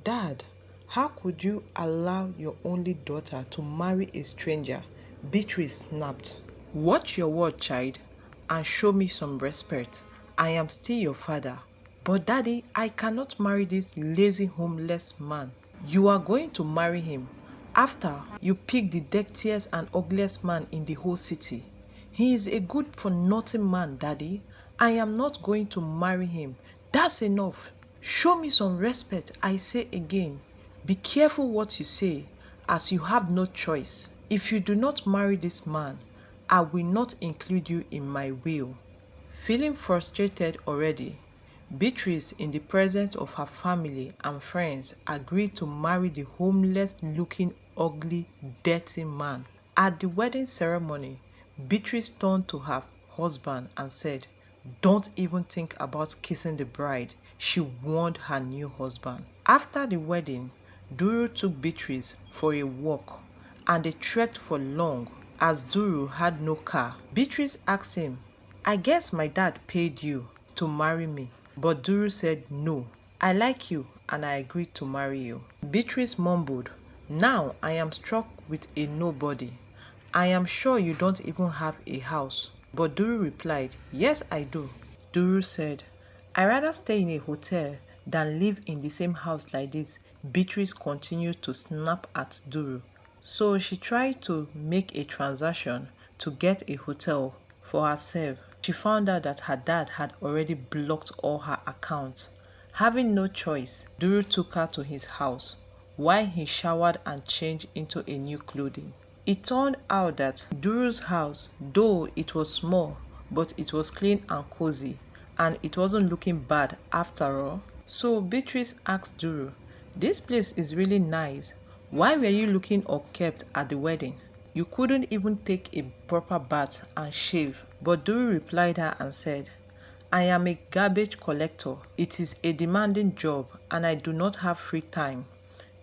Dad, how could you allow your only daughter to marry a stranger? Beatrice snapped. Watch your word, child, and show me some respect. I am still your father. But daddy, I cannot marry this lazy homeless man. You are going to marry him after you pick the dirtiest and ugliest man in the whole city. He is a good for nothing man, daddy. I am not going to marry him. That's enough. Show me some respect, I say again. Be careful what you say, as you have no choice. If you do not marry this man, I will not include you in my will. Feeling frustrated already, Beatrice, in the presence of her family and friends, agreed to marry the homeless-looking, ugly, dirty man. At the wedding ceremony, Beatrice turned to her husband and said, "Don't even think about kissing the bride," she warned her new husband. After the wedding, Duru took Beatrice for a walk, and they trekked for long as Duru had no car. Beatrice asked him, "I guess my dad paid you to marry me." But Duru said, "No, I like you and I agreed to marry you." Beatrice mumbled, "Now I am struck with a nobody. I am sure you don't even have a house." But Duru replied, "Yes, I do." Duru said, "I'd rather stay in a hotel than live in the same house like this." Beatrice continued to snap at Duru. So she tried to make a transaction to get a hotel for herself. She found out that her dad had already blocked all her accounts. Having no choice, Duru took her to his house while he showered and changed into a new clothing. It turned out that Duru's house, though it was small, but it was clean and cozy, and it wasn't looking bad after all. So Beatrice asked Duru, "This place is really nice. Why were you looking unkempt at the wedding? You couldn't even take a proper bath and shave." But Duru replied her and said, "I am a garbage collector. It is a demanding job and I do not have free time.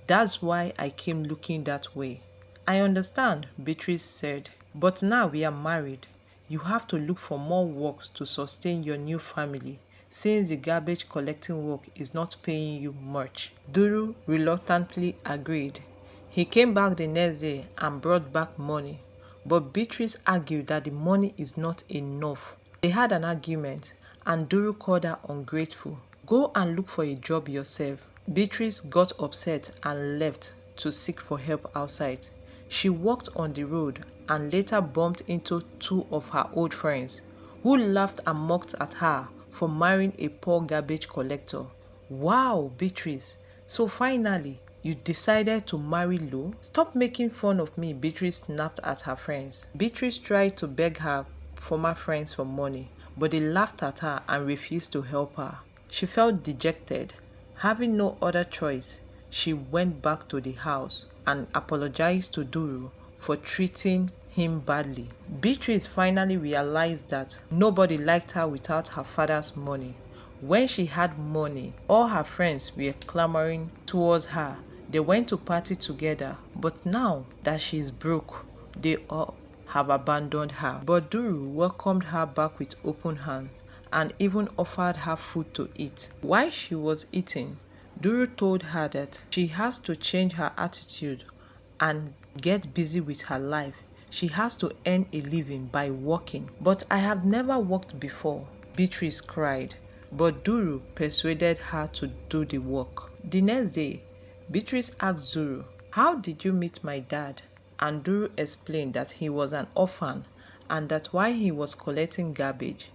That's why I came looking that way." "I understand," Beatrice said, "but now we are married. You have to look for more work to sustain your new family, since the garbage collecting work is not paying you much." Duru reluctantly agreed. He came back the next day and brought back money, but Beatrice argued that the money is not enough. They had an argument and Duru called her ungrateful. "Go and look for a job yourself." Beatrice got upset and left to seek for help outside. She walked on the road and later bumped into two of her old friends, who laughed and mocked at her for marrying a poor garbage collector. "Wow, Beatrice, so finally you decided to marry low? Stop making fun of me," Beatrice snapped at her friends. Beatrice tried to beg her former friends for money, but they laughed at her and refused to help her. She felt dejected. Having no other choice, she went back to the house and apologized to Duru for treating him badly. Beatrice finally realized that nobody liked her without her father's money. When she had money, all her friends were clamoring towards her. They went to party together, but now that she is broke, they all have abandoned her. But Duru welcomed her back with open hands and even offered her food to eat. While she was eating, Duru told her that she has to change her attitude and get busy with her life. She has to earn a living by working. "But I have never worked before," Beatrice cried. But Duru persuaded her to do the work. The next day, Beatrice asked Duru, "How did you meet my dad?" And Duru explained that he was an orphan and that while he was collecting garbage,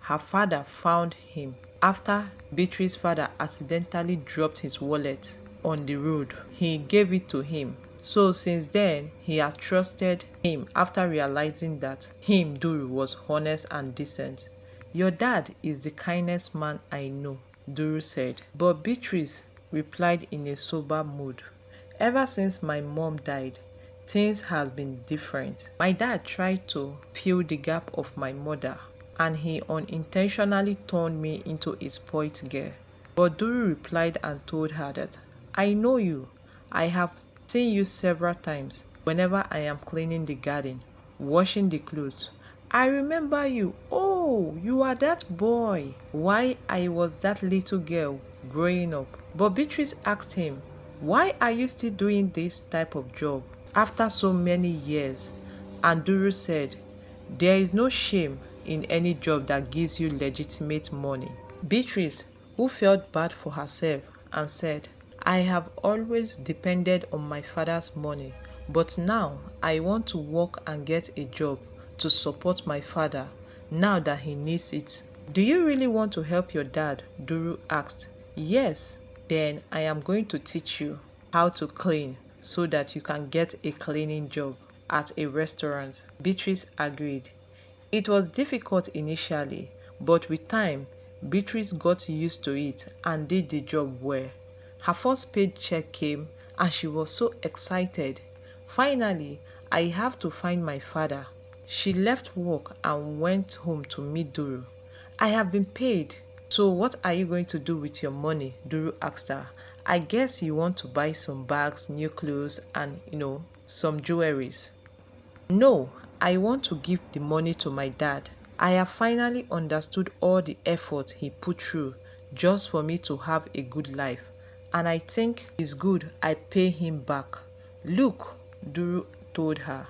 her father found him. After Beatrice's father accidentally dropped his wallet on the road, he gave it to him. So since then, he had trusted him after realizing that Duru was honest and decent. "Your dad is the kindest man I know," Duru said. But Beatrice replied in a sober mood, "Ever since my mom died, things has been different. My dad tried to fill the gap of my mother, and he unintentionally turned me into a spoilt girl." But Duru replied and told her that, "I know you. I have seen you several times whenever I am cleaning the garden, washing the clothes. I remember you. Oh, you are that boy. Why I was that little girl growing up. But Beatrice asked him, "Why are you still doing this type of job after so many years?" And Duru said, "There is no shame in any job that gives you legitimate money." Beatrice, who felt bad for herself, and said, "I have always depended on my father's money, but now I want to work and get a job to support my father now that he needs it." "Do you really want to help your dad?" Duru asked. "Yes, then I am going to teach you how to clean so that you can get a cleaning job at a restaurant." Beatrice agreed. It was difficult initially, but with time, Beatrice got used to it and did the job well. Her first paid check came and she was so excited. "Finally, I have to find my father." She left work and went home to meet Duru. "I have been paid. So what are you going to do with your money?" Duru asked her. "I guess you want to buy some bags, new clothes, and some jewelries." "No, I want to give the money to my dad. I have finally understood all the effort he put through just for me to have a good life, and I think it's good I pay him back." "Look," Duru told her,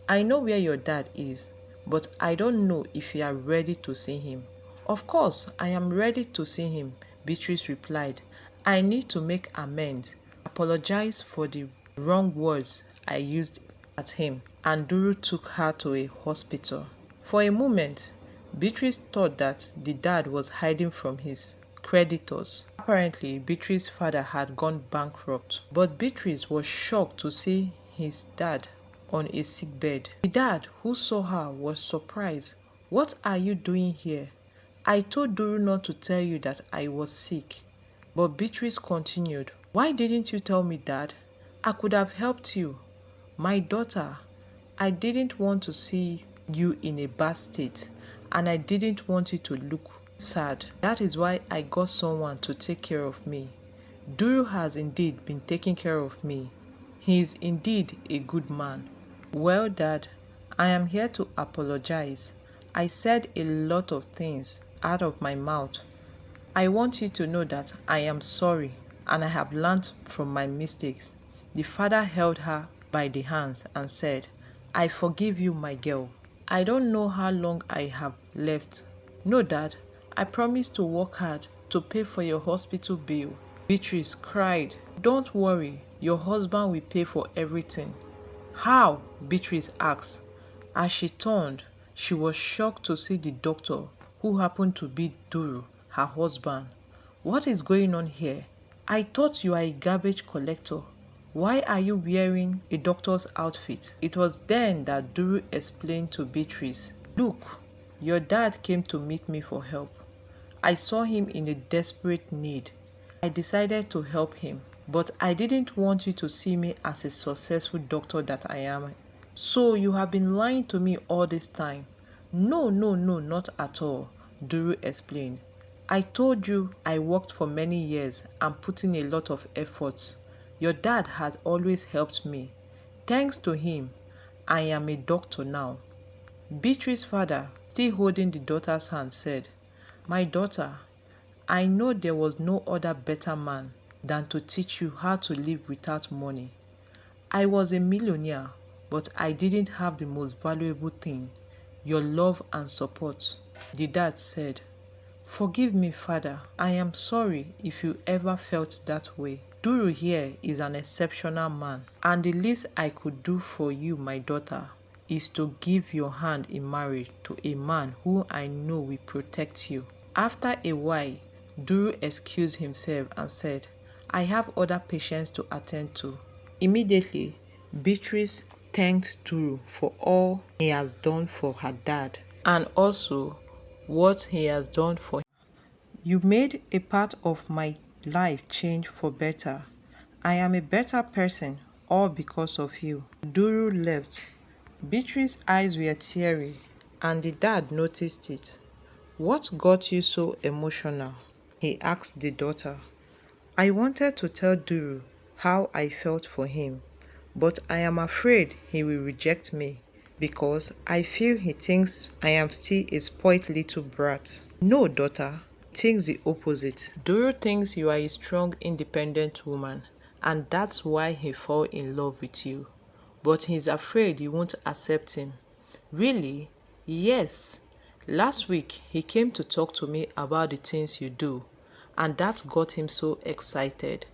"I know where your dad is, but I don't know if you are ready to see him." "Of course, I am ready to see him," Beatrice replied. "I need to make amends, apologize for the wrong words I used at him." And Duru took her to a hospital. For a moment, Beatrice thought that the dad was hiding from his creditors. Apparently, Beatrice's father had gone bankrupt, but Beatrice was shocked to see his dad on a sick bed. The dad, who saw her, was surprised. "What are you doing here? I told Duru not to tell you that I was sick." But Beatrice continued, "Why didn't you tell me, Dad? I could have helped you. My daughter, I didn't want to see you in a bad state, and I didn't want you to look sad. That is why I got someone to take care of me. Duru has indeed been taking care of me. He is indeed a good man." "Well, Dad, I am here to apologize. I said a lot of things out of my mouth. I want you to know that I am sorry and I have learned from my mistakes." The father held her by the hands and said, "I forgive you, my girl. I don't know how long I have left." "No, Dad, I promise to work hard to pay for your hospital bill." Beatrice cried, "Don't worry, your husband will pay for everything." "How?" Beatrice asked. As she turned, she was shocked to see the doctor, who happened to be Duru, her husband. "What is going on here? I thought you are a garbage collector. Why are you wearing a doctor's outfit?" It was then that Duru explained to Beatrice, "Look, your dad came to meet me for help. I saw him in a desperate need. I decided to help him, but I didn't want you to see me as a successful doctor that I am." "So you have been lying to me all this time?" No, not at all," Duru explained. "I told you I worked for many years and put in a lot of efforts. Your dad had always helped me. Thanks to him, I am a doctor now." Beatrice's father, still holding the daughter's hand, said, "My daughter, I know there was no other better man than to teach you how to live without money. I was a millionaire, but I didn't have the most valuable thing, your love and support." The dad said, "Forgive me, father. I am sorry if you ever felt that way. Duru here is an exceptional man, and the least I could do for you, my daughter, is to give your hand in marriage to a man who I know will protect you." After a while, Duru excused himself and said, "I have other patients to attend to." Immediately, Beatrice thanked Duru for all he has done for her dad and also what he has done for him. "You made a part of my life change for better. I am a better person, all because of you." Duru left. Beatrice's eyes were teary, and the dad noticed it. "What got you so emotional?" he asked the daughter. "I wanted to tell Duru how I felt for him, but I am afraid he will reject me because I feel he thinks I am still a spoiled little brat." "No, daughter, thinks the opposite. Duru thinks you are a strong, independent woman, and that's why he fell in love with you. But he's afraid you won't accept him. Really? Yes. Last week, he came to talk to me about the things you do, and that got him so excited.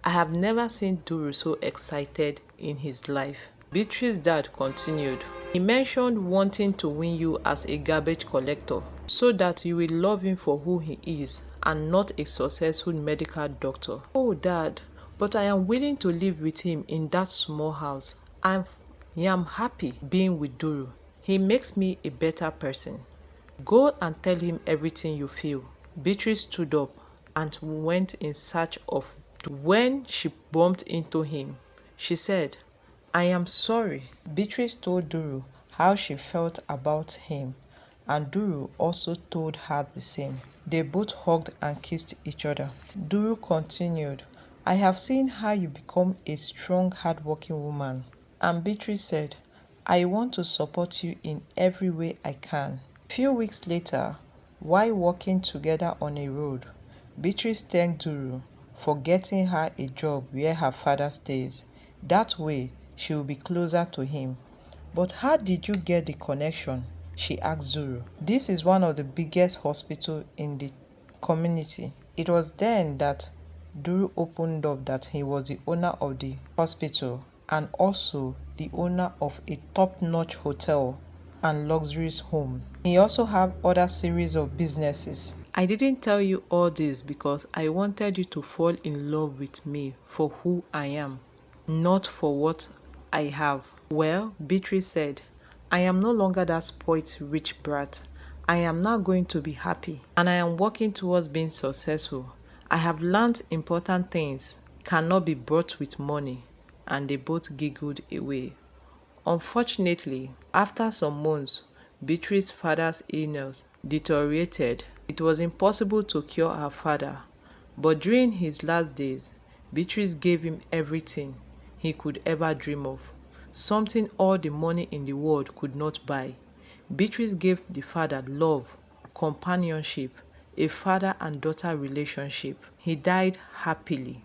I have never seen Duru so excited in his life. Beatrice's dad continued. He mentioned wanting to win you as a garbage collector so that you will love him for who he is and not a successful medical doctor. Oh, Dad, but I am willing to live with him in that small house. I am happy being with Duru. He makes me a better person. Go and tell him everything you feel. Beatrice stood up and went in search of Duru. When she bumped into him, she said, I am sorry. Beatrice told Duru how she felt about him, and Duru also told her the same. They both hugged and kissed each other. Duru continued, I have seen how you become a strong, hardworking woman. And Beatrice said, I want to support you in every way I can. A few weeks later, while walking together on a road, Beatrice thanked Duru for getting her a job where her father stays. That way, she will be closer to him. But how did you get the connection? She asked Duru. This is one of the biggest hospitals in the community. It was then that Duru opened up that he was the owner of the hospital and also the owner of a top-notch hotel and luxurious home. He also have other series of businesses. I didn't tell you all this because I wanted you to fall in love with me for who I am, not for what I have. Well, Beatrice said, I am no longer that spoiled rich brat. I am now going to be happy and I am working towards being successful. I have learned important things cannot be bought with money, and they both giggled away. Unfortunately, after some months, Beatrice's father's illness deteriorated. It was impossible to cure her father, but during his last days, Beatrice gave him everything he could ever dream of, something all the money in the world could not buy. Beatrice gave the father love, companionship, a father and daughter relationship. He died happily.